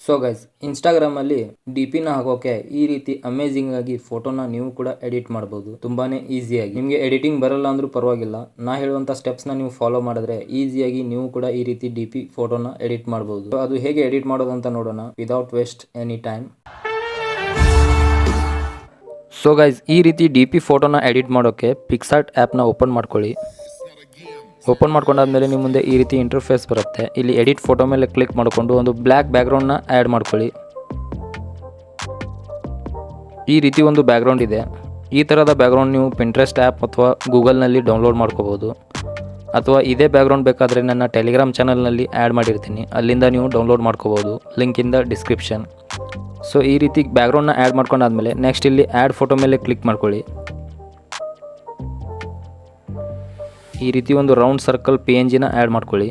So guys, ಇನ್ಸ್ಟಾಗ್ರಾಮಲ್ಲಿ D ಪಿನ ಹಾಕೋಕೆ ಈ ರೀತಿ ಅಮೇಜಿಂಗ್ ಆಗಿ ಫೋಟೋನ ನೀವು ಕೂಡ ಎಡಿಟ್ ಮಾಡ್ಬೋದು ತುಂಬಾನೇ ಈಸಿಯಾಗಿ. ನಿಮಗೆ ಎಡಿಟಿಂಗ್ ಬರಲ್ಲ ಅಂದ್ರೂ ಪರವಾಗಿಲ್ಲ, ನಾ ಹೇಳುವಂತ ಸ್ಟೆಪ್ಸ್ನ ನೀವು ಫಾಲೋ ಮಾಡಿದ್ರೆ ಈಸಿಯಾಗಿ ನೀವು ಕೂಡ ಈ ರೀತಿ ಡಿ ಪಿ ಫೋಟೋನ ಎಡಿಟ್ ಮಾಡ್ಬೋದು. ಅದು ಹೇಗೆ ಎಡಿಟ್ ಮಾಡೋದು ಅಂತ ನೋಡೋಣ without waste any time. So guys, ಈ ರೀತಿ ಡಿ ಪಿ ಫೋಟೋನ ಎಡಿಟ್ ಮಾಡೋಕೆ ಪಿಕ್ಸಾರ್ಟ್ ಆ್ಯಪ್ನ ಓಪನ್ ಮಾಡ್ಕೊಳ್ಳಿ. ಓಪನ್ ಮಾಡ್ಕೊಂಡಾದ್ಮೇಲೆ ನಿಮ್ಮ ಮುಂದೆ ಈ ರೀತಿ ಇಂಟರ್ಫೇಸ್ ಬರುತ್ತೆ. ಇಲ್ಲಿ ಎಡಿಟ್ ಫೋಟೋ ಮೇಲೆ ಕ್ಲಿಕ್ ಮಾಡಿಕೊಂಡು ಒಂದು ಬ್ಲ್ಯಾಕ್ ಬ್ಯಾಕ್ಗ್ರೌಂಡ್ನ ಆ್ಯಡ್ ಮಾಡ್ಕೊಳ್ಳಿ. ಈ ರೀತಿ ಒಂದು ಬ್ಯಾಕ್ಗ್ರೌಂಡ್ ಇದೆ. ಈ ಥರದ ಬ್ಯಾಕ್ಗ್ರೌಂಡ್ ನೀವು ಪಿಂಟ್ರೆಸ್ಟ್ ಆ್ಯಪ್ ಅಥವಾ ಗೂಗಲ್ನಲ್ಲಿ ಡೌನ್ಲೋಡ್ ಮಾಡ್ಕೋಬೋದು. ಅಥವಾ ಇದೇ ಬ್ಯಾಕ್ಗ್ರೌಂಡ್ ಬೇಕಾದರೆ ನನ್ನ ಟೆಲಿಗ್ರಾಮ್ ಚಾನಲ್ನಲ್ಲಿ ಆ್ಯಡ್ ಮಾಡಿರ್ತೀನಿ, ಅಲ್ಲಿಂದ ನೀವು ಡೌನ್ಲೋಡ್ ಮಾಡ್ಕೋಬೋದು, link in the description. So ಈ ರೀತಿ ಬ್ಯಾಕ್ಗ್ರೌಂಡ್ನ ಆ್ಯಡ್ ಮಾಡ್ಕೊಂಡಾದ್ಮೇಲೆ ನೆಕ್ಸ್ಟ್ ಇಲ್ಲಿ ಆ್ಯಡ್ ಫೋಟೋ ಮೇಲೆ ಕ್ಲಿಕ್ ಮಾಡ್ಕೊಳ್ಳಿ. ಈ ರೀತಿ ಒಂದು ರೌಂಡ್ ಸರ್ಕಲ್ PNGನ ಆ್ಯಡ್ ಮಾಡ್ಕೊಳ್ಳಿ.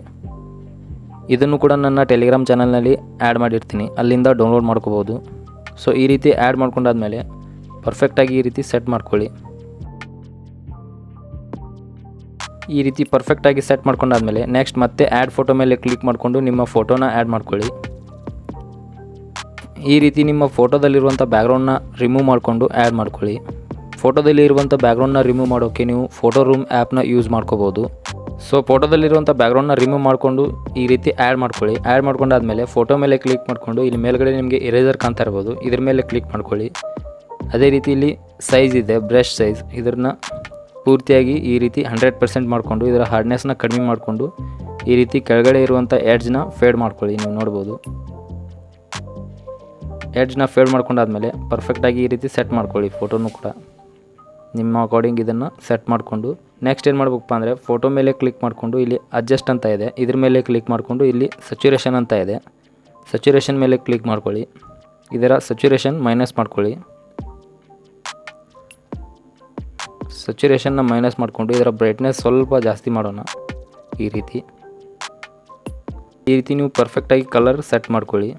ಇದನ್ನು ಕೂಡ ನನ್ನ ಟೆಲಿಗ್ರಾಮ್ ಚಾನಲ್ನಲ್ಲಿ ಆ್ಯಡ್ ಮಾಡಿರ್ತೀನಿ, ಅಲ್ಲಿಂದ ಡೌನ್ಲೋಡ್ ಮಾಡ್ಕೋಬೋದು. ಸೊ ಈ ರೀತಿ ಆ್ಯಡ್ ಮಾಡ್ಕೊಂಡಾದ್ಮೇಲೆ ಪರ್ಫೆಕ್ಟಾಗಿ ಈ ರೀತಿ ಸೆಟ್ ಮಾಡ್ಕೊಳ್ಳಿ. ಈ ರೀತಿ ಪರ್ಫೆಕ್ಟಾಗಿ ಸೆಟ್ ಮಾಡ್ಕೊಂಡಾದ್ಮೇಲೆ ನೆಕ್ಸ್ಟ್ ಮತ್ತೆ ಆ್ಯಡ್ ಫೋಟೋ ಮೇಲೆ ಕ್ಲಿಕ್ ಮಾಡಿಕೊಂಡು ನಿಮ್ಮ ಫೋಟೋನ ಆ್ಯಡ್ ಮಾಡ್ಕೊಳ್ಳಿ. ಈ ರೀತಿ ನಿಮ್ಮ ಫೋಟೋದಲ್ಲಿರುವಂಥ ಬ್ಯಾಕ್ಗ್ರೌಂಡ್ನ ರಿಮೂವ್ ಮಾಡಿಕೊಂಡು ಆ್ಯಡ್ ಮಾಡ್ಕೊಳ್ಳಿ. ಫೋಟೋದಲ್ಲಿ ಇರುವಂಥ ಬ್ಯಾಕ್ಗ್ರೌಂಡ್ನ ರಿಮೂವ್ ಮಾಡೋಕ್ಕೆ ನೀವು ಫೋಟೋ ರೂಮ್ ಆ್ಯಪ್ನ ಯೂಸ್ ಮಾಡ್ಕೋಬೋದು. ಸೊ ಫೋಟೋದಲ್ಲಿರುವಂಥ ಬ್ಯಾಕ್ಗ್ರೌಂಡ್ನ ರಿಮೂವ್ ಮಾಡಿಕೊಂಡು ಈ ರೀತಿ ಆ್ಯಡ್ ಮಾಡ್ಕೊಳ್ಳಿ. ಆ್ಯಡ್ ಮಾಡ್ಕೊಂಡಾದ್ಮೇಲೆ ಫೋಟೋ ಮೇಲೆ ಕ್ಲಿಕ್ ಮಾಡಿಕೊಂಡು ಇಲ್ಲಿ ಮೇಲ್ಗಡೆ ನಿಮಗೆ ಎರೇಸರ್ ಕಾಣ್ತಾ ಇರ್ಬೋದು, ಇದ್ರ ಮೇಲೆ ಕ್ಲಿಕ್ ಮಾಡ್ಕೊಳ್ಳಿ. ಅದೇ ರೀತಿ ಇಲ್ಲಿ ಸೈಜ್ ಇದೆ, ಬ್ರಷ್ ಸೈಜ್, ಇದನ್ನ ಪೂರ್ತಿಯಾಗಿ ಈ ರೀತಿ 100% ಮಾಡಿಕೊಂಡು ಇದರ ಹಾರ್ಡ್ನೆಸ್ನ ಕಡಿಮೆ ಮಾಡಿಕೊಂಡು ಈ ರೀತಿ ಕೆಳಗಡೆ ಇರುವಂಥ ಎಡ್ಜ್ನ ಫೇಡ್ ಮಾಡ್ಕೊಳ್ಳಿ. ನೀವು ನೋಡ್ಬೋದು, ಎಡ್ಜ್ನ ಫೇಡ್ ಮಾಡ್ಕೊಂಡಾದ್ಮೇಲೆ ಪರ್ಫೆಕ್ಟಾಗಿ ಈ ರೀತಿ ಸೆಟ್ ಮಾಡ್ಕೊಳ್ಳಿ. ಫೋಟೋನು ಕೂಡ ನಿಮ್ಮ ಅಕಾರ್ಡಿಂಗ್ ಇದನ್ನು ಸೆಟ್ ಮಾಡಿಕೊಂಡು ನೆಕ್ಸ್ಟ್ ಏನು ಮಾಡ್ಬೇಕಪ್ಪ ಅಂದರೆ ಫೋಟೋ ಮೇಲೆ ಕ್ಲಿಕ್ ಮಾಡಿಕೊಂಡು ಇಲ್ಲಿ ಅಡ್ಜಸ್ಟ್ ಅಂತ ಇದೆ, ಇದ್ರ ಮೇಲೆ ಕ್ಲಿಕ್ ಮಾಡಿಕೊಂಡು ಇಲ್ಲಿ ಸ್ಯಾಚುರೇಷನ್ ಅಂತ ಇದೆ, ಸ್ಯಾಚುರೇಷನ್ ಮೇಲೆ ಕ್ಲಿಕ್ ಮಾಡ್ಕೊಳ್ಳಿ. ಇದರ ಸ್ಯಾಚುರೇಷನ್ ಮೈನಸ್ ಮಾಡ್ಕೊಳ್ಳಿ. ಸ್ಯಾಚುರೇಷನ್ನ ಮೈನಸ್ ಮಾಡಿಕೊಂಡು ಇದರ ಬ್ರೈಟ್ನೆಸ್ ಸ್ವಲ್ಪ ಜಾಸ್ತಿ ಮಾಡೋಣ. ಈ ರೀತಿ ನೀವು ಪರ್ಫೆಕ್ಟಾಗಿ ಕಲರ್ ಸೆಟ್ ಮಾಡ್ಕೊಳ್ಳಿ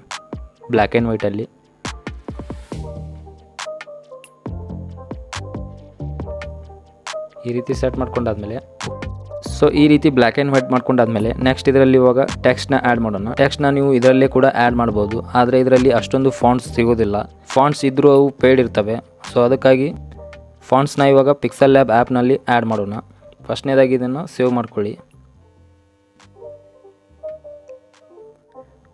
ಬ್ಲ್ಯಾಕ್ ಆ್ಯಂಡ್ ವೈಟಲ್ಲಿ. ಈ ರೀತಿ ಸೆಟ್ ಮಾಡ್ಕೊಂಡಾದ್ಮೇಲೆ ಈ ರೀತಿ ಬ್ಲ್ಯಾಕ್ ಆ್ಯಂಡ್ ವೈಟ್ ಮಾಡ್ಕೊಂಡಾದ್ಮೇಲೆ ನೆಕ್ಸ್ಟ್ ಇದರಲ್ಲಿ ಇವಾಗ ಟೆಕ್ಸ್ಟ್ನ ಆ್ಯಡ್ ಮಾಡೋಣ. ಟೆಕ್ಸ್ಟ್ನ ನೀವು ಇದರಲ್ಲೇ ಕೂಡ ಆ್ಯಡ್ ಮಾಡ್ಬೋದು, ಆದರೆ ಇದರಲ್ಲಿ ಅಷ್ಟೊಂದು ಫಾಂಟ್ಸ್ ಸಿಗೋದಿಲ್ಲ. ಫಾಂಟ್ಸ್ ಇದ್ದರೂ ಅವು ಪೇಯ್ಡ್ ಇರ್ತವೆ. ಸೊ ಅದಕ್ಕಾಗಿ ಫಾಂಟ್ಸ್ನ ಇವಾಗ ಪಿಕ್ಸೆಲ್ ಲ್ಯಾಬ್ ಆ್ಯಪ್ನಲ್ಲಿ ಆ್ಯಡ್ ಮಾಡೋಣ. ಫಸ್ಟ್ನೇದಾಗಿ ಇದನ್ನು ಸೇವ್ ಮಾಡ್ಕೊಳ್ಳಿ.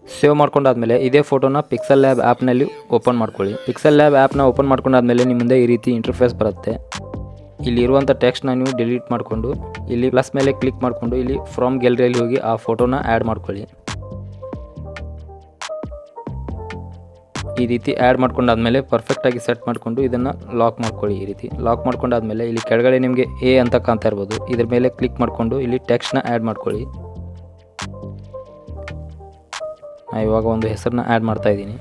ಸೇವ್ ಮಾಡ್ಕೊಂಡಾದ್ಮೇಲೆ ಇದೇ ಫೋಟೋನ ಪಿಕ್ಸೆಲ್ ಲ್ಯಾಬ್ ಆ್ಯಪ್ನಲ್ಲಿ ಓಪನ್ ಮಾಡ್ಕೊಳ್ಳಿ. ಪಿಕ್ಸೆಲ್ ಲ್ಯಾಬ್ ಆ್ಯಪ್ನ ಓಪನ್ ಮಾಡ್ಕೊಂಡಾದ್ಮೇಲೆ ನಿಮ್ಮ ಮುಂದೆ ಈ ರೀತಿ ಇಂಟರ್ಫೇಸ್ ಬರುತ್ತೆ. ಇಲ್ಲಿ ಇರುವಂಥ ಟೆಕ್ಸ್ಟ್ನ ನೀವು ಡಿಲೀಟ್ ಮಾಡಿಕೊಂಡು ಇಲ್ಲಿ ಪ್ಲಸ್ ಮೇಲೆ ಕ್ಲಿಕ್ ಮಾಡಿಕೊಂಡು ಇಲ್ಲಿ ಫ್ರಮ್ ಗ್ಯಾಲರಿಯಲ್ಲಿ ಹೋಗಿ ಆ ಫೋಟೋನ ಆ್ಯಡ್ ಮಾಡ್ಕೊಳ್ಳಿ. ಈ ರೀತಿ ಆ್ಯಡ್ ಮಾಡ್ಕೊಂಡಾದ್ಮೇಲೆ ಪರ್ಫೆಕ್ಟಾಗಿ ಸೆಟ್ ಮಾಡಿಕೊಂಡು ಇದನ್ನು ಲಾಕ್ ಮಾಡ್ಕೊಳ್ಳಿ. ಈ ರೀತಿ ಲಾಕ್ ಮಾಡ್ಕೊಂಡಾದ್ಮೇಲೆ ಇಲ್ಲಿ ಕೆಳಗಡೆ ನಿಮಗೆ ಎ ಅಂತ ಕಾಣ್ತಾ ಇರ್ಬೋದು, ಇದ್ರ ಮೇಲೆ ಕ್ಲಿಕ್ ಮಾಡಿಕೊಂಡು ಇಲ್ಲಿ ಟೆಕ್ಸ್ಟ್ನ ಆ್ಯಡ್ ಮಾಡ್ಕೊಳ್ಳಿ. ನಾನು ಇವಾಗ ಒಂದು ಹೆಸರನ್ನ ಆ್ಯಡ್ ಮಾಡ್ತಾ ಇದ್ದೀನಿ.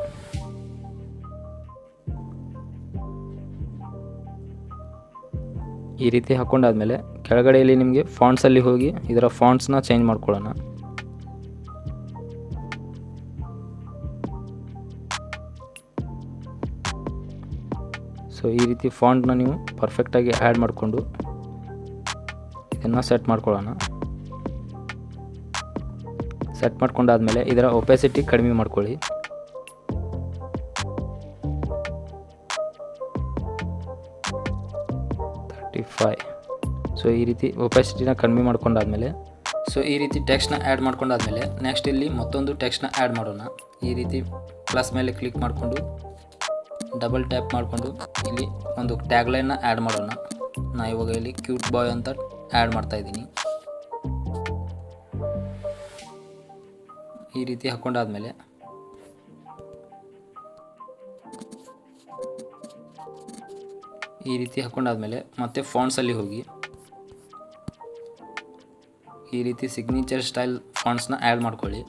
ಈ ರೀತಿ ಹಾಕ್ಕೊಂಡಾದ್ಮೇಲೆ ಕೆಳಗಡೆಯಲ್ಲಿ ನಿಮಗೆ ಫಾಂಟ್ಸಲ್ಲಿ ಹೋಗಿ ಇದರ ಫಾಂಟ್ಸ್ನ ಚೇಂಜ್ ಮಾಡ್ಕೊಳ್ಳೋಣ. ಸೊ ಈ ರೀತಿ ಫಾಂಟ್ನ ನೀವು ಪರ್ಫೆಕ್ಟಾಗಿ ಆ್ಯಡ್ ಮಾಡಿಕೊಂಡು ಇದನ್ನು ಸೆಟ್ ಮಾಡ್ಕೊಳ್ಳೋಣ. ಸೆಟ್ ಮಾಡ್ಕೊಂಡಾದ್ಮೇಲೆ ಇದರ ಒಪೆಸಿಟಿ ಕಡಿಮೆ ಮಾಡ್ಕೊಳ್ಳಿ. ಸೊ ಈ ರೀತಿ ಒಪೆಸಿಟಿನ ಕಡಿಮೆ ಮಾಡ್ಕೊಂಡಾದ್ಮೇಲೆ ಈ ರೀತಿ ಟೆಕ್ಸ್ಟ್ನ ಆ್ಯಡ್ ಮಾಡ್ಕೊಂಡಾದ್ಮೇಲೆ ನೆಕ್ಸ್ಟ್ ಇಲ್ಲಿ ಮತ್ತೊಂದು ಟೆಕ್ಸ್ಟ್ನ ಆ್ಯಡ್ ಮಾಡೋಣ. ಈ ರೀತಿ ಪ್ಲಸ್ ಮೇಲೆ ಕ್ಲಿಕ್ ಮಾಡಿಕೊಂಡು ಡಬಲ್ ಟ್ಯಾಪ್ ಮಾಡಿಕೊಂಡು ಇಲ್ಲಿ ಒಂದು ಟ್ಯಾಗ್ಲೈನ್ನ ಆ್ಯಡ್ ಮಾಡೋಣ. ನಾ ಇವಾಗ ಇಲ್ಲಿ ಕ್ಯೂಟ್ ಬಾಯ್ ಅಂತ ಆ್ಯಡ್ ಮಾಡ್ತಾಯಿದ್ದೀನಿ. ಈ ರೀತಿ ಹಾಕ್ಕೊಂಡಾದ್ಮೇಲೆ ಮತ್ತೆ ಫಾಂಟ್ಸಲ್ಲಿ ಹೋಗಿ ಈ ರೀತಿ ಸಿಗ್ನೇಚರ್ ಸ್ಟೈಲ್ ಫಾಂಟ್ಸ್ನ ಆ್ಯಡ್ ಮಾಡ್ಕೊಳ್ಳಿ.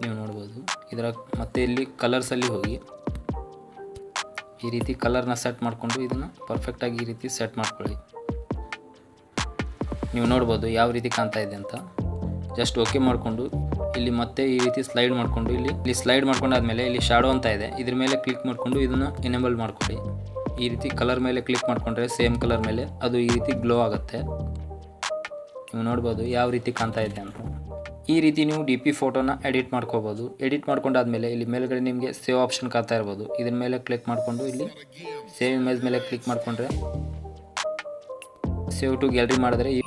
ನೀವು ನೋಡ್ಬೋದು, ಇದರ ಮತ್ತೆ ಇಲ್ಲಿ ಕಲರ್ಸಲ್ಲಿ ಹೋಗಿ ಈ ರೀತಿ ಕಲರ್ನ ಸೆಟ್ ಮಾಡಿಕೊಂಡು ಇದನ್ನು ಪರ್ಫೆಕ್ಟಾಗಿ ಈ ರೀತಿ ಸೆಟ್ ಮಾಡ್ಕೊಳ್ಳಿ. ನೀವು ನೋಡ್ಬೋದು ಯಾವ ರೀತಿ ಕಾಣ್ತಾ ಇದೆ ಅಂತ. ಜಸ್ಟ್ ಓಕೆ ಮಾಡಿಕೊಂಡು ಇಲ್ಲಿ ಮತ್ತೆ ಈ ರೀತಿ ಸ್ಲೈಡ್ ಮಾಡಿಕೊಂಡು ಇಲ್ಲಿ ಸ್ಲೈಡ್ ಮಾಡ್ಕೊಂಡಾದ್ಮೇಲೆ ಇಲ್ಲಿ ಶಾಡೋ ಅಂತ ಇದೆ, ಇದ್ರ ಮೇಲೆ ಕ್ಲಿಕ್ ಮಾಡಿಕೊಂಡು ಇದನ್ನು ಎನೇಬಲ್ ಮಾಡ್ಕೊಳ್ಳಿ. ಈ ರೀತಿ ಕಲರ್ ಮೇಲೆ ಕ್ಲಿಕ್ ಮಾಡಿಕೊಂಡ್ರೆ ಸೇಮ್ ಕಲರ್ ಮೇಲೆ ಅದು ಈ ರೀತಿ ಗ್ಲೋ ಆಗುತ್ತೆ. ನೀವು ನೋಡ್ಬೋದು ಯಾವ ರೀತಿ ಕಾಣ್ತಾ ಇದೆ ಅಂತ. ಈ ರೀತಿ ನೀವು ಡಿ ಪಿ ಫೋಟೋನ ಎಡಿಟ್ ಮಾಡ್ಕೋಬೋದು. ಎಡಿಟ್ ಮಾಡ್ಕೊಂಡಾದ್ಮೇಲೆ ಇಲ್ಲಿ ಮೇಲ್ಗಡೆ ನಿಮಗೆ ಸೇವ್ ಆಪ್ಷನ್ ಕಾಣ್ತಾ ಇರ್ಬೋದು. ಇದ್ರ ಮೇಲೆ ಕ್ಲಿಕ್ ಮಾಡಿಕೊಂಡು ಇಲ್ಲಿ ಸೇವ್ ಇಮೇಜ್ ಮೇಲೆ ಕ್ಲಿಕ್ ಮಾಡಿಕೊಂಡ್ರೆ ಸೇವ್ ಟು ಗ್ಯಾಲರಿ ಮಾಡಿದ್ರೆ ಈ